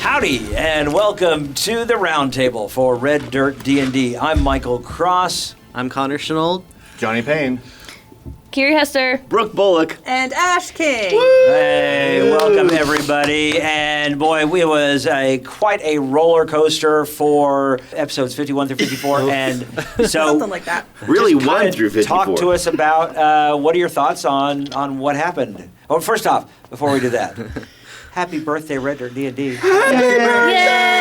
Howdy, and welcome to the Roundtable for Red Dirt D&D. I'm Michael Cross. I'm Konnor Shenold. Johnny Payne. Kiri Hester. Brooke Bullock. And Ash King. Hey, welcome everybody. And boy, it was quite a roller coaster for episodes 51 through 54. And so something like that. Really 1 through 54. Talk to us about what are your thoughts on what happened. Oh, first off, before we do that, happy birthday, Red Dirt D&D. Happy birthday!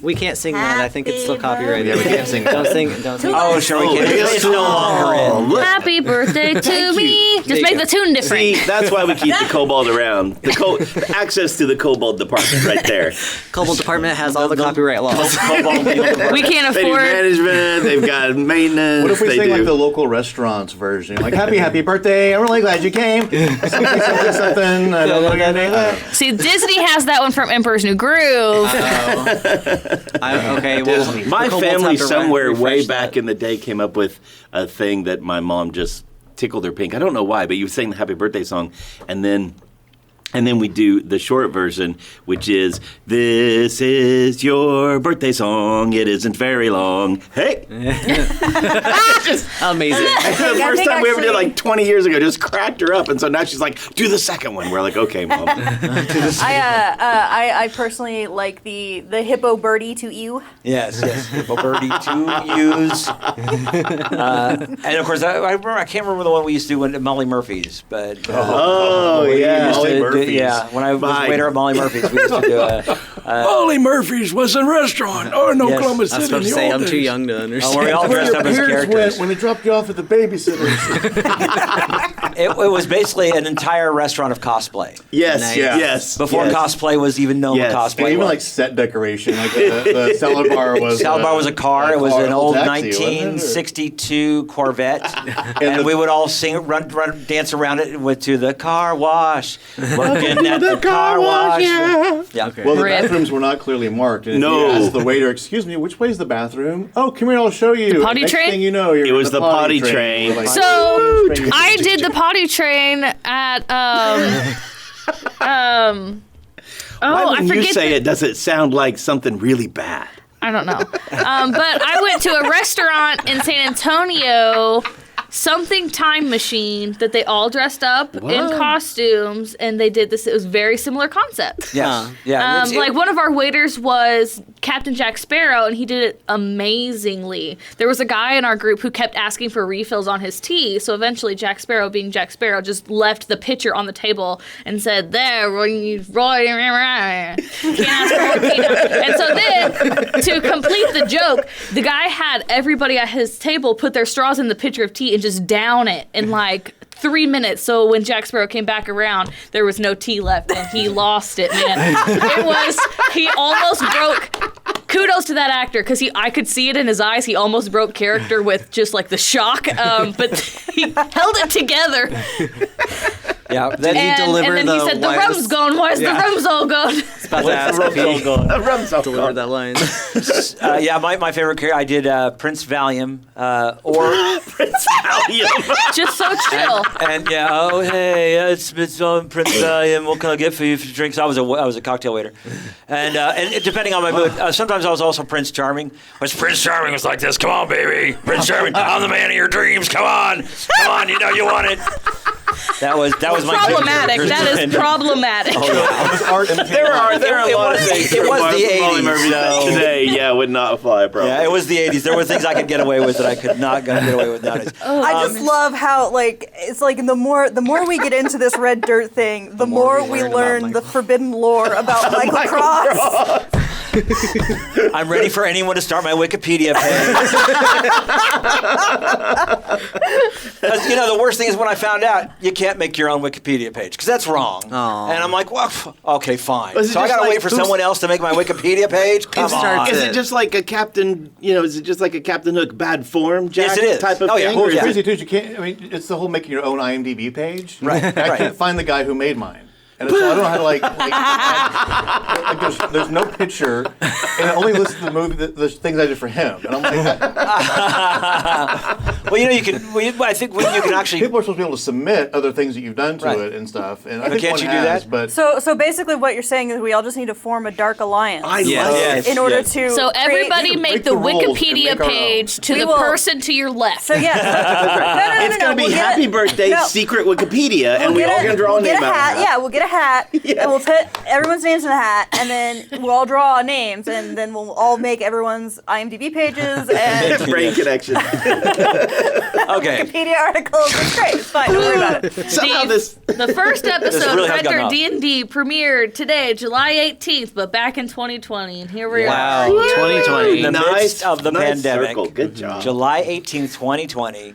We can't sing that. I think it's still copyrighted. Yeah, we can't sing that. Don't sing. Oh, sure we can. It's no longer in. Happy birthday to me. Just make the tune different. See, that's why we keep the Kobold around. The access to the Kobold department right there. Kobold department has all the copyright laws. We can't They do afford. management. They've got maintenance. What if we they sing do. like the local restaurants version? Like, happy birthday, I'm really glad you came. Something. I don't know your name. See, Disney has that one from Emperor's New Groove. Okay, well, My Kobolds family have to somewhere refresh way that. back in the day came up with a thing that my mom just tickled her pink. I don't know why, but you sang the happy birthday song, and then we do the short version, which is, "This is your birthday song. It isn't very long." Hey! Amazing. The first time we ever did, like 20 years ago, just cracked her up, and so now she's like, "Do the second one." We're like, "Okay, Mom." I personally like the hippo birdie to you. Yes. Hippo Birdie to use. And of course, I can't remember the one we used to do at Molly Murphy's, but Oh, yeah. Molly Murphy's. yeah, when I was Fine. waiter at Molly Murphy's, we used to do Molly Murphy's was a restaurant in Oklahoma Yes. I was City about in to the say, old I'm too days. young to understand. where we all dressed up as characters. When they dropped you off at the babysitter. It was basically an entire restaurant of cosplay. Yes, Nice. yes. Before yes. cosplay was even known Yes. what cosplay And even was. like set decoration, like the salad bar was. Salad bar was a car. It was an old taxi, wasn't it? 1962 Corvette, and we would all sing, run, dance around it to the car wash. Looking at the car wash. Yeah. Okay. Well, the Rip. bathrooms were not clearly marked. And No. you asked the waiter, "Excuse me, which way's the bathroom?" "Oh, come here, I'll show you." potty Next train? thing you know, you're It in was the potty train. We're like, So I did the potty train at Why I when you forget. say it, does it sound like something really bad? I don't know. But I went to a restaurant in San Antonio, something time machine, that they all dressed up in costumes, and they did this. It was a very similar concept. Yes. Yeah. Like one of our waiters was Captain Jack Sparrow, and he did it amazingly. There was a guy in our group who kept asking for refills on his tea, so eventually Jack Sparrow, being Jack Sparrow, just left the pitcher on the table and said, "There, Roy, can't ask for more tea now." And so then, to complete the joke, the guy had everybody at his table put their straws in the pitcher of tea and just down it in like 3 minutes. So when Jack Sparrow came back around, there was no tea left, and he lost it, man. He almost broke. Kudos to that actor, because I could see it in his eyes. He almost broke character with just like the shock, but he held it together. Yeah. Did he deliver and then he said, "The wireless- rum's gone. Why's the rum's all gone?" It's about to ask if he delivered that line. Yeah. My favorite character. I did Prince Valium, or Just so chill. and yeah. Oh hey, it's Prince Valium. What can I get for you for drinks? I was a cocktail waiter, and depending on my mood, sometimes I was also Prince Charming. Which Prince Charming was like this. "Come on, baby, Prince Charming. I'm the man of your dreams. Come on. You know you want it." That was my Problematic. That is problematic. There are a lot of things. It was the Molly 80s, Murphy that so- today, would not fly. Probably. Yeah, it was the 80s. There were things I could get away with that I could not get away with nowadays. I just love how it's like the more we get into this red dirt thing, the more we learn the forbidden lore about Michael Cross. I'm ready for anyone to start my Wikipedia page. Because, the worst thing is when I found out you can't make your own Wikipedia page, because that's wrong. Aw. And I'm like, well, okay, fine. Was it So I just got to like wait for who's- someone else to make my Wikipedia page? Come on. Is it just like a Captain? Is it just like a Captain Hook bad form, Jack? Yes, it is. Type of Oh, yeah. thing? Oh, Well, it's yeah. crazy too. You can't. I mean, it's the whole making your own IMDb page. Right, I right. can't find the guy who made mine. And so I don't know how to there's no picture, and it only lists the movie, the things I did for him. And I'm like, well, you can. I think you can actually. People are supposed to be able to submit other things that you've done to Right. it and stuff. And I think can't one you do has, that? But So basically, what you're saying is we all just need to form a dark alliance Yes. in order to. So everybody create- make break the the rules and Wikipedia make our own. page to We the will- person to your left. So yeah. No, It's gonna be we'll get Happy it. Birthday No. Secret Wikipedia, and We'll we all get gonna draw a we'll name get a out hat. of that. Yeah, we'll get a hat, and we'll put everyone's names in the hat, and then we'll all draw names, and then we'll all make everyone's IMDb pages and Brain connection. Okay. Wikipedia articles. It's great. It's fine. Don't worry about it. Somehow this. The first episode really of has Red gotten Dirt off. D&D premiered today, July 18th, but back in 2020, and here we Wow, are. 2020. In the midst of the nice pandemic. circle. Good job. July 18th, 2020.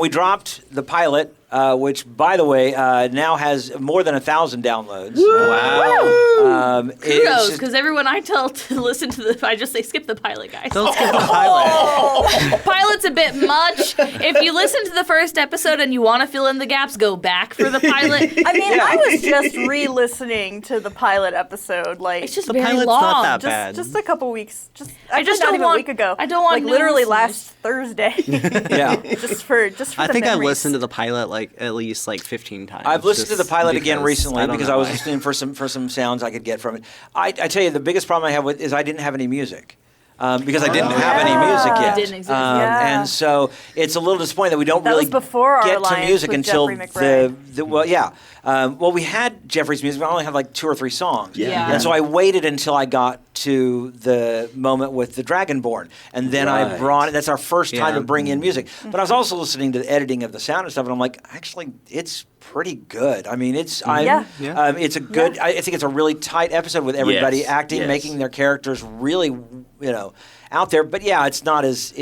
We dropped the pilot, which, by the way, now has more than 1,000 downloads. Wow. Kudos, because everyone I tell to listen to I just say skip the pilot, guys. Don't skip the pilot. Pilot's a bit much. If you listen to the first episode and you want to fill in the gaps, go back for the pilot. I mean, I was just re-listening to the pilot episode. Like It's just The very pilot's long. not that bad. just a couple weeks. I just not don't even want- a week ago. I don't want like new literally listeners. last Thursday. Yeah. just for I the think I memories. listened to the pilot like at least like 15 times. I've listened to the just pilot again because recently don't because know I was why. listening for some sounds I could get from it. I tell you, the biggest problem I have with is I didn't have any music. Because I didn't have any music yet. It didn't exist. Yeah. And so it's a little disappointing that we don't That really was before our get to alliance music with until Jeffrey McRae. we had Jeffrey's music, but I only had like 2 or 3 songs. Yeah. And so I waited until I got to the moment with the Dragonborn. And then I Right. brought it. That's our first time Yeah. to bring in music. But I was also listening to the editing of the sound and stuff, and I'm like, actually, it's pretty good. I mean, it's Yeah. it's a good. Yeah. I think it's a really tight episode with everybody Yes, acting, yes. making their characters really, out there. But yeah, it's not as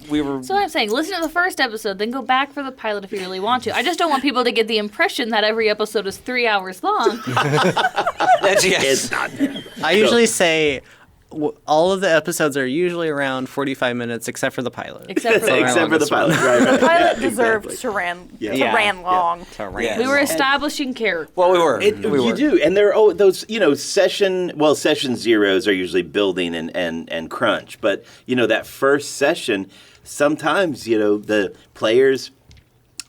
we were. So I'm saying, listen to the first episode, then go back for the pilot if you really want to. I just don't want people to get the impression that every episode is 3 hours long. That's, yes. It's not. I usually say all of the episodes are usually around 45 minutes except for the pilot. Except for the Except for the pilot. One. Right. The pilot Yeah, deserved exactly. to Yeah. ran long. To Yeah. rant. We were establishing character. Well, we were. You do, and there are those session zeros are usually building and crunch, but that first session sometimes the players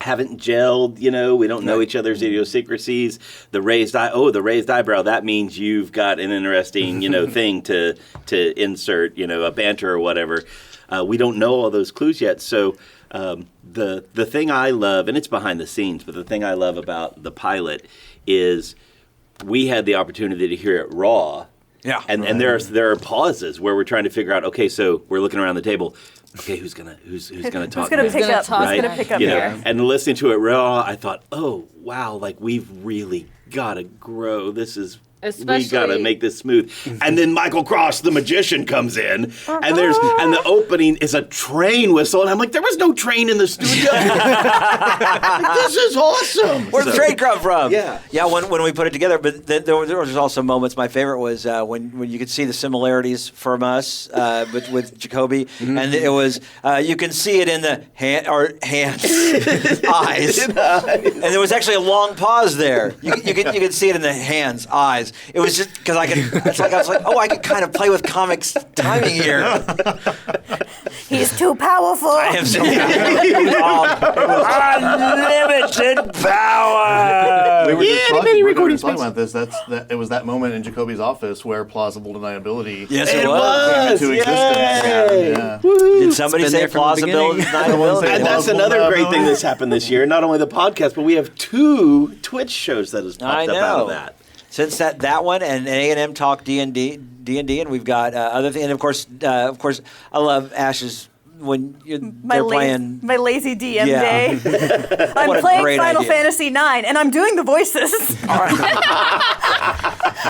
haven't gelled, we don't know each other's idiosyncrasies. The raised eyebrow, that means you've got an interesting thing to insert, a banter or whatever. We don't know all those clues yet, so the thing I love, and it's behind the scenes, but the thing I love about the pilot is we had the opportunity to hear it raw. Yeah. And there are pauses where we're trying to figure out, okay, so we're looking around the table. Okay, who's gonna talk? Who's gonna next? pick up? talk Who's gonna next? pick up You know, here? and listening to it raw, I thought, oh wow, like we've really got to grow. We Especially- got to make this smooth. And then Michael Cross, the magician, comes in, and the opening is a train whistle, and I'm like, there was no train in the studio. This is awesome. Where'd the train come from? Yeah. Yeah, when we put it together, but there was also moments, my favorite was when you could see the similarities from us with Jacoby, and it was, you can see it in the hands, eyes. And there was actually a long pause there. You could see it in the hands, eyes. It was just because I was like, oh, I could kind of play with comics timing here. He's too powerful. I am so unlimited power. We were just talking, recording talking about this. It was that moment in Jacoby's office where plausible deniability Yes, It it was. was. came into existence. Yay. Yeah. Did somebody been say there from the plausibility? beginning. deniability? And that's Plausible another great deniability. thing that's happened this year. Not only the podcast, but we have 2 Twitch shows that has I popped up out of know. that. Since that one and A&M Talk D&D, and we've got other things. And of course, I love Ash's when they're playing. My lazy DM Yeah. day. I'm What a playing great Final idea. Fantasy IX, and I'm doing the voices.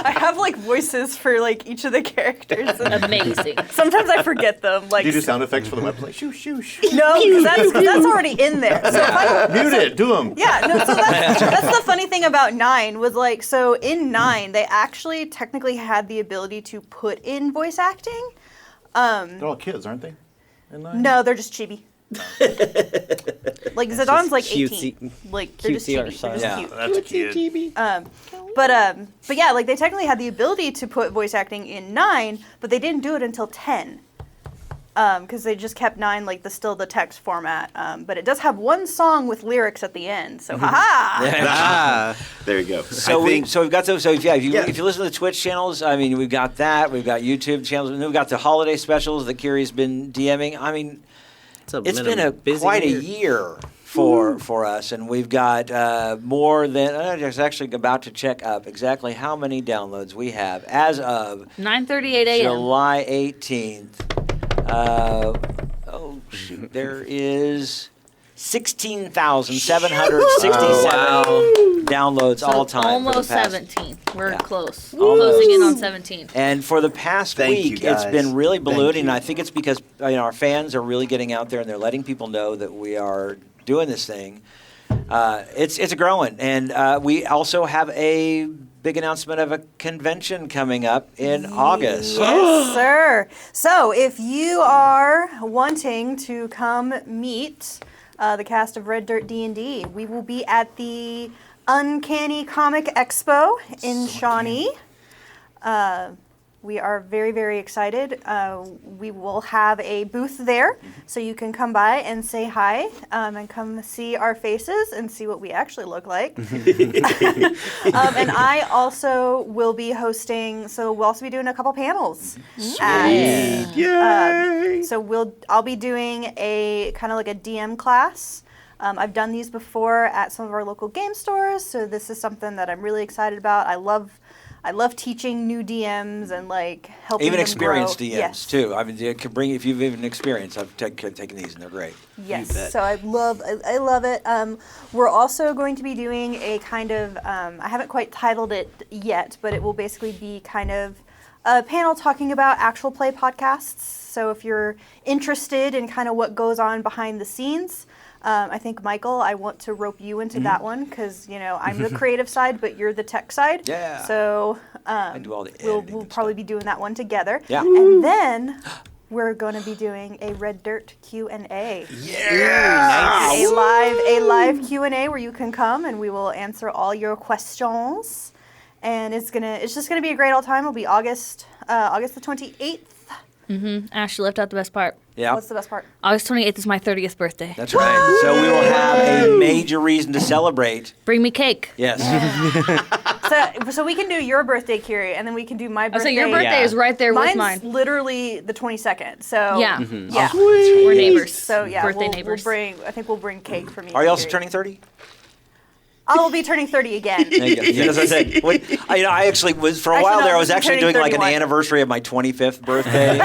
I have like voices for like each of the characters. And Amazing. sometimes I forget them. Like Do you do sound effects for the web? Like shoo shoo shoo. no, because that's already in there. So if I, Mute it. Do them. yeah, no. So that's the funny thing about 9 was like, so in 9 they actually technically had the ability to put in voice acting. They're all kids, aren't they? In nine? No, they're just chibi. Like Zidon's like cutesy- 18. Like they're just cutesy chibi. They're just ourselves. cute. That's a kid. But yeah, like they technically had the ability to put voice acting in 9, but they didn't do it until 10. Because they just kept 9 like the text format. But it does have one song with lyrics at the end. So haha. There you go. So we've got those. So if you listen to the Twitch channels, I mean, we've got that. We've got YouTube channels. And then we've got the holiday specials that Kiri's been DMing. I mean, it's been a quite a year for us, and we've got more than. I was actually about to check up exactly how many downloads we have as of 9:38 a.m. July 18th. There is 16,767 downloads all time. Almost for the past, 17. We're close. Almost. Closing in on 17. And for the past Thank you, week, it's guys. been really Thank ballooning. you. And I think it's because our fans are really getting out there and they're letting people know that we are doing this thing. It's growing, and we also have a big announcement of a convention coming up in August. Yes, sir. So if you are wanting to come meet the cast of Red Dirt D&D, we will be at the Uncanny Comic Expo in Shawnee. We are very, very excited. We will have a booth there, so you can come by and say hi and come see our faces and see what we actually look like. And I also will be hosting, so we'll also be doing a couple panels. So I'll be doing a kind of like a DM class. I've done these before at some of our local game stores, so this is something that I'm really excited about. I love teaching new DMs and like helping Even them experienced grow. DMs Yes. too. I mean, you can bring if you've even experienced. I've taken these and they're great. Yes, You bet. so I love it. We're also going to be doing a kind of I haven't quite titled it yet, but it will basically be kind of a panel talking about actual play podcasts. So if you're interested in kind of what goes on behind the scenes. I think, Michael, I want to rope you into that one because, I'm the creative side, but you're the tech side. Yeah. So I do all the we'll editing and probably stuff. be doing that one together. Yeah. And then we're going to be doing a Red Dirt Q&A. Yeah. A live Q&A where you can come and we will answer all your questions. And it's just gonna be a great old time. It'll be August the 28th. Ash, you left out the best part. Yeah. What's the best part? August 28th is my 30th birthday. That's right. So we will have a major reason to celebrate. Bring me cake. Yes. So we can do your birthday, Kiri, and then we can do my I birthday. say your birthday is right there Mine's with mine. literally the 22nd. So Yeah. yeah. We're neighbors. So yeah, Birthday we'll neighbors. I think we'll bring cake for me. Are you also Kiri. turning 30? I will be turning 30 again. There you go. Yeah, as I said, I actually was for a while there. I was actually doing like an anniversary of my 25th birthday.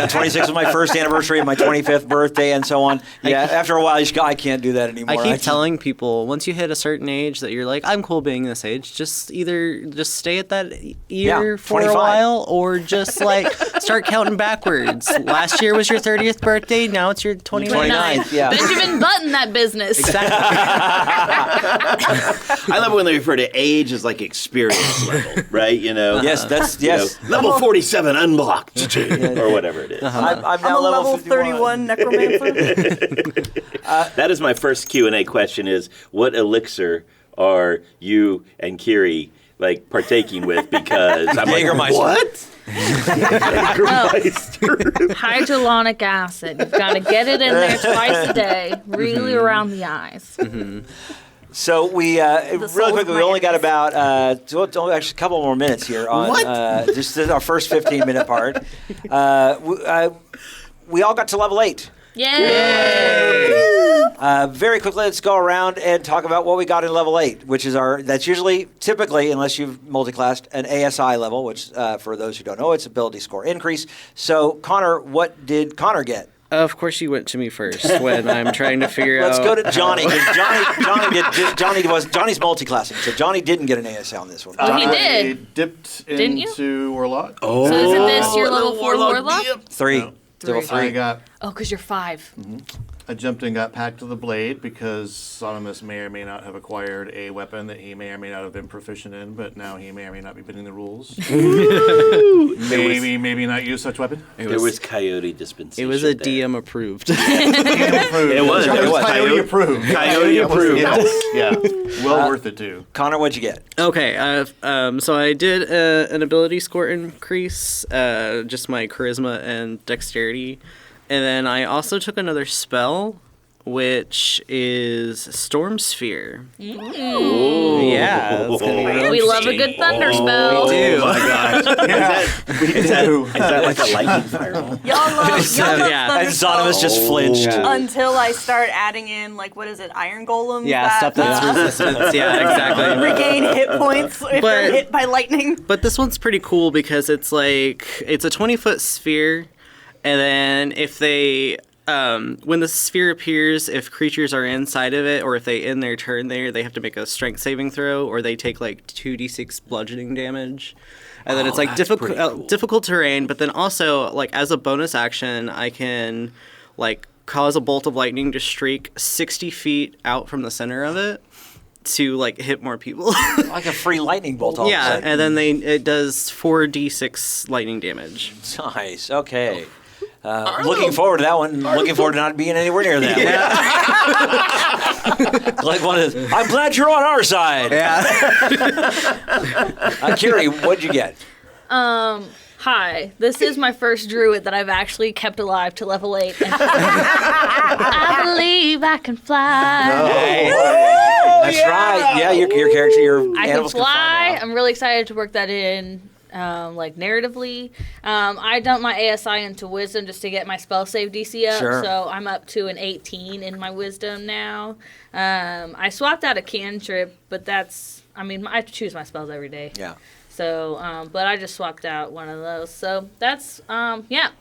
26 was my first anniversary of my 25th birthday, and so on. Yeah, after a while, you just go, I can't do that anymore. I keep telling people once you hit a certain age that you're like, I'm cool being this age. Just stay at that year for 25. a while, or just like start counting backwards. Last year was your 30th birthday. Now it's your 29th. 29th, yeah. Benjamin Button that business. Exactly. I love when they refer to age as like experience level, right? Yes, that's yes. Level 47 unblocked, or whatever it is. I'm now I'm a level 51. 31 necromancer. That is my first Q&A question: is what elixir are you and Kiri like partaking with? Because I'm like, Jägermeister. what? Hyaluronic acid. You've got to get it in there twice a day, really around the eyes. So we really soul quickly. of We only got mayonnaise. about actually a couple more minutes here on just our first 15-minute part. We all got to level 8. Yay! Very quickly, let's go around and talk about what we got in level 8, which is that's usually, typically, unless you've multiclassed, an ASI level, which, for those who don't know, it's ability score increase. So, Konnor, what did Konnor get? Of course, you went to me first when I'm trying to figure Let's out. go to Johnny, because Johnny's multiclassing, so Johnny didn't get an ASI on this one. Oh, he I did. dipped Didn't you? into Warlock. Oh, So isn't this your level 4 warlock? 3. I Level 3. got Oh, because you're 5. I jumped in, got packed to the blade because Sonimus may or may not have acquired a weapon that he may or may not have been proficient in, but now he may or may not be bending the rules. maybe not use such weapon. There was coyote dispensation. It was a there. DM approved. It was. It was coyote approved. Coyote approved. Yeah. Well worth it too. Konnor, what'd you get? Okay, so I did an ability score increase, just my charisma and dexterity. And then I also took another spell, which is Storm Sphere. Yeah, that's gonna be really We love a good thunder spell. We do. Oh my gosh. Is that like a lightning fireball? Y'all love yeah. thunder And Zonomus just Oh. flinched. Yeah. until I start adding in, like, what is it, iron golems? Yeah, stuff that's resistance. Yeah, exactly. regain hit points if they're hit by lightning. But this one's pretty cool because it's a 20-foot sphere, and then if they when the sphere appears, if creatures are inside of it, or if they end their turn there, they have to make a strength saving throw, or they take like 2d6 bludgeoning damage. And then it's like difficult terrain, but then also, like, as a bonus action, I can like cause a bolt of lightning to streak 60 feet out from the center of it to like hit more people. Like a free lightning bolt. All Yeah, of a sudden. and then it does 4d6 lightning damage. Nice. Okay. Looking forward to that one. Looking forward to not being anywhere near that. Like one of those, I'm glad you're on our side. Yeah. Kiri, what'd you get? Hi, this is my first druid that I've actually kept alive to level 8. I believe I can fly. That's right. Yeah, your character, your I can animals fly. now. I'm really excited to work that in, like, narratively. I dumped my ASI into Wisdom just to get my spell save DC up, Sure. so I'm up to an 18 in my Wisdom now. I swapped out a cantrip, but I have to choose my spells every day. Yeah. So, but I just swapped out one of those. So that's, I get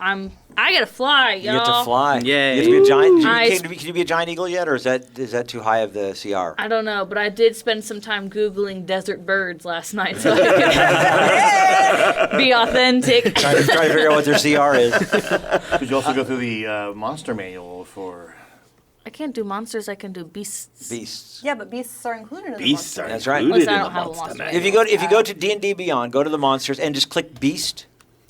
to fly, y'all. You get to fly. Yay. You get to be a giant. I- Can you be a giant eagle yet, or is that too high of the CR? I don't know, but I did spend some time Googling desert birds last night so I could be authentic. Trying to figure out what their CR is. Did you also go through the monster manual for? I can't do monsters, I can do beasts. Beasts. Yeah, but beasts are included in the Beasts monster. are That's right. included Listen, I in don't the have a monster monster manual. If you go to D&D Beyond, go to the monsters and just click Beast.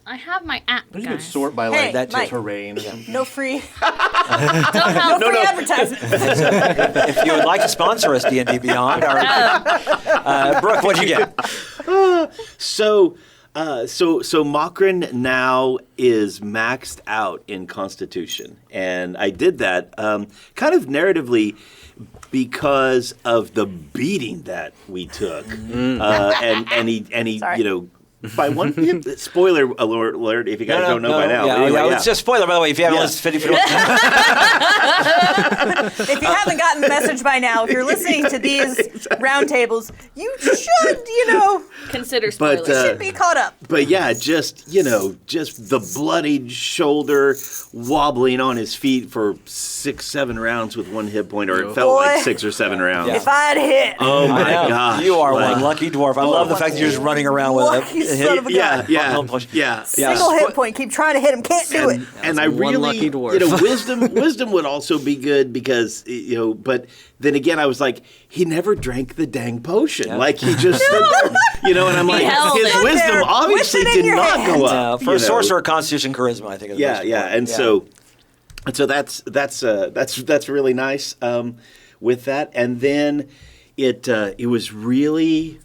I have my app, You could guys. sort by Hey, like that Mike. terrain. No free, Don't help. free advertisement. If you would like to sponsor us, D&D Beyond, Brooke, what'd you get? So Makrin now is maxed out in Constitution, and I did that kind of narratively because of the beating that we took, and he Sorry. by one spoiler alert if you guys don't know by now. Yeah, Anyway, It's just spoiler, by the way. If you haven't Yeah. listened to 50 If you haven't gotten the message by now, if you're listening to these roundtables, you should, Consider But, spoilers. should be caught up. But yeah, just the bloodied shoulder wobbling on his feet for 6-7 rounds with one hit point, or it felt like Boy. 6 or 7 rounds. If I'd hit, Oh my I know. gosh. You are like- one lucky dwarf. I love the fact that you're just running around with Lucky son of a gun. Yeah. Single hit point, keep trying to hit him, can't do it. And I one really, lucky dwarf. wisdom would also be good because, but then again, I was like, he never drank the dang potion. Yeah. Like, he just stood there, and I'm like, held his it. wisdom There, obviously with it in did your not hand. go up. for a sorcerer, Constitution, Charisma, I think. Is the most important. And so that's really nice with that. And then it was really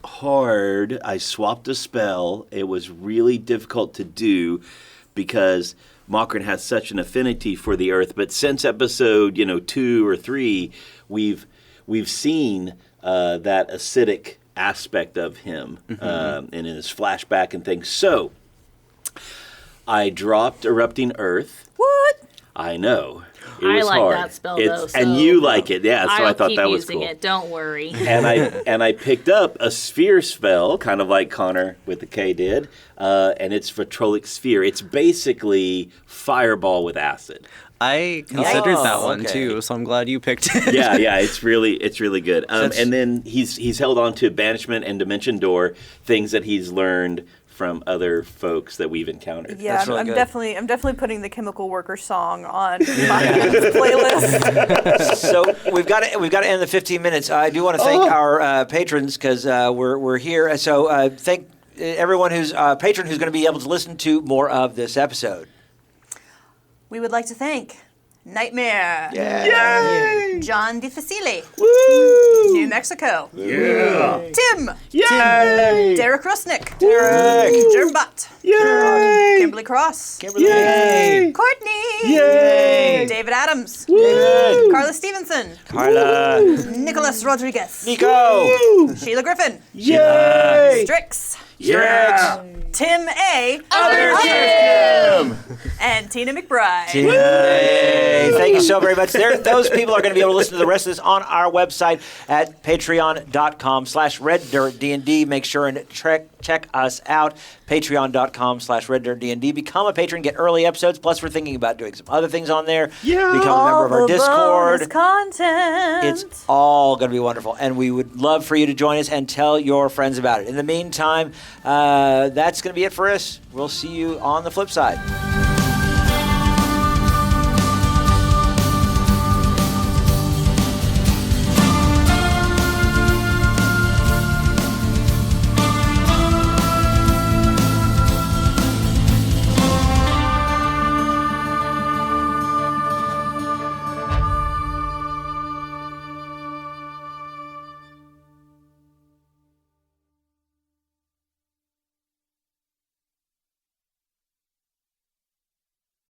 hard. I swapped a spell. It was really difficult to do because Makrin has such an affinity for the earth. But since episode 2 or 3, we've seen that acidic aspect of him and in his flashback and things. So I dropped Erupting Earth. What? I know. It I was like hard. that spell, though. And so you like it, yeah. So I'll I thought keep that was using cool. it. Don't worry. And I picked up a sphere spell, kind of like Konnor with the K did, and it's Vitrolic Sphere. It's basically fireball with acid. I considered that one okay. too, so I'm glad you picked it. Yeah, it's really good. And then he's held on to Banishment and Dimension Door, things that he's learned from other folks that we've encountered. Yeah, That's really I'm good. definitely putting the Chemical Worker song on my playlist. So we've got to end the 15 minutes. I do want to thank our patrons because we're here. So thank everyone who's a patron who's going to be able to listen to more of this episode. We would like to thank Nightmare, Yeah. John DeFacile, Woo! New Mexico, Yeah. Tim, Yay! Derek Rusnick, Derek. Germbot, Yay! Kimberly Cross, Kimberly. Yay! Courtney, Yay! David Adams, David. Carla Stevenson, Carla. Nicholas Rodriguez, Nico. Sheila Griffin, Yay! Strix, Yeah! Tim A. Other Tim, and Tina McBride. Yay. Thank you so very much. Those people are going to be able to listen to the rest of this on our website at patreon.com/reddirtdnd. Make sure and check us out. Patreon.com/reddirtdnd. Become a patron, get early episodes. Plus, we're thinking about doing some other things on there. Yeah. Become a member of our All the bonus Discord. content. It's all going to be wonderful, and we would love for you to join us and tell your friends about it. In the meantime, that's going to be it for us. We'll see you on the flip side.